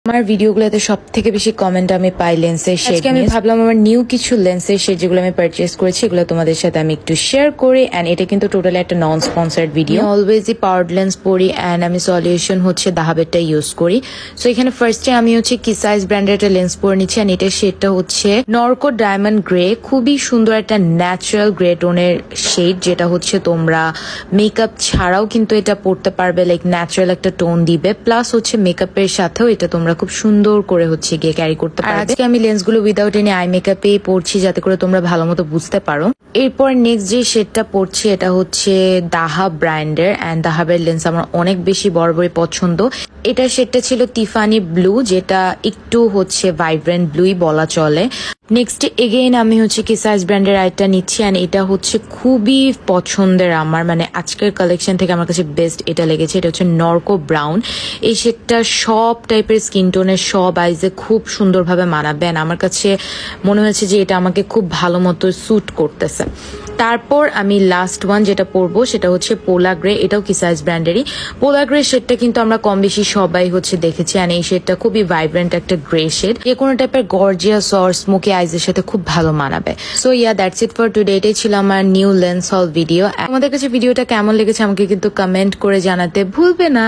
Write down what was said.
আমার ভিডিওগুলোতে সবথেকে বেশি কমেন্ট আমি পাই লেন্সের শেড। আজকে আমি ভাবলাম আমার নিউ কিছু লেন্সের শেড যেগুলো আমি পারচেজ করেছি এগুলো তোমাদের সাথে আমি একটু শেয়ার করি। এন্ড এটা কিন্তু টোটালি একটা নন স্পন্সর্ড ভিডিও। অলওয়েজই পাওয়ার্ড লেন্স পরি এন্ড আমি সলিউশন হচ্ছে দাহাবেরটা ইউজ করি। সো এখানে ফার্স্টে আমি হচ্ছে কিসাইজ ব্র্যান্ডের একটা লেন্স পরে নিচ্ছি। এন্ড এটার শেডটা হচ্ছে নরকো ডায়মন্ড গ্রে, খুবই সুন্দর একটা ন্যাচারাল গ্রে টোনের শেড, যেটা হচ্ছে তোমরা মেকআপ ছাড়াও কিন্তু এটা পড়তে পারবে, লাইক ন্যাচারাল একটা টোন দিবে। প্লাস হচ্ছে মেকআপের সাথেও এটা তোমরা খুব সুন্দর করে হচ্ছে গিয়ে ক্যারি করতে পারবে। আজকে আমি লেন্সগুলো উইদাউট এনি আই মেকআপে পরছি যাতে করে তোমরা ভালো মতো বুঝতে পারো। এরপর নেক্সট যে শেডটা পরছি এটা হচ্ছে দাহাব ব্র্যান্ডের। এন্ড দাহাবের লেন্স আমার অনেক বেশি বরাবরই পছন্দ। এটার শেডটা ছিল টিফানি ব্লু, যেটা একটু হচ্ছে ভাইব্রেন্ট ব্লুই বলা চলে। নেক্সট এগেইন আমি হচ্ছে কিসাইজ ব্র্যান্ডের আইটা নিচ্ছি। এন্ড এটা হচ্ছে খুবই পছন্দের আমার, মানে আজকের কালেকশন থেকে আমার কাছে বেস্ট এটা লেগেছে। এটা হচ্ছে নরকো ব্রাউন। এই শেডটা সব টাইপের স্কিন টোনের সব আইজে খুব সুন্দরভাবে মানাবে। আমার কাছে মনে হয়েছে যে এটা আমাকে খুব ভালো মতো স্যুট করতেছে। তারপর আমি লাস্ট ওয়ান যেটা পরবো সেটা হচ্ছে পোলা গ্রে। এটাও কিসাইজ ব্র্যান্ডেরই। পোলা গ্রে শেডটা কিন্তু আমরা কম বেশি সবাই হচ্ছে দেখেছি। আর এই শেডটা খুবই ভাইব্রেন্ট একটা গ্রে শেড, যে কোনো টাইপের গর্জিয়াস অর স্মোকি আইজের সাথে খুব ভালো মানাবে। So yeah, that's it for today. এটাই ছিল আমার নিউ লেন্স হল ভিডিও। আমাদের কাছে ভিডিওটা কেমন লেগেছে আমাকে কিন্তু কমেন্ট করে জানাতে ভুলবে না।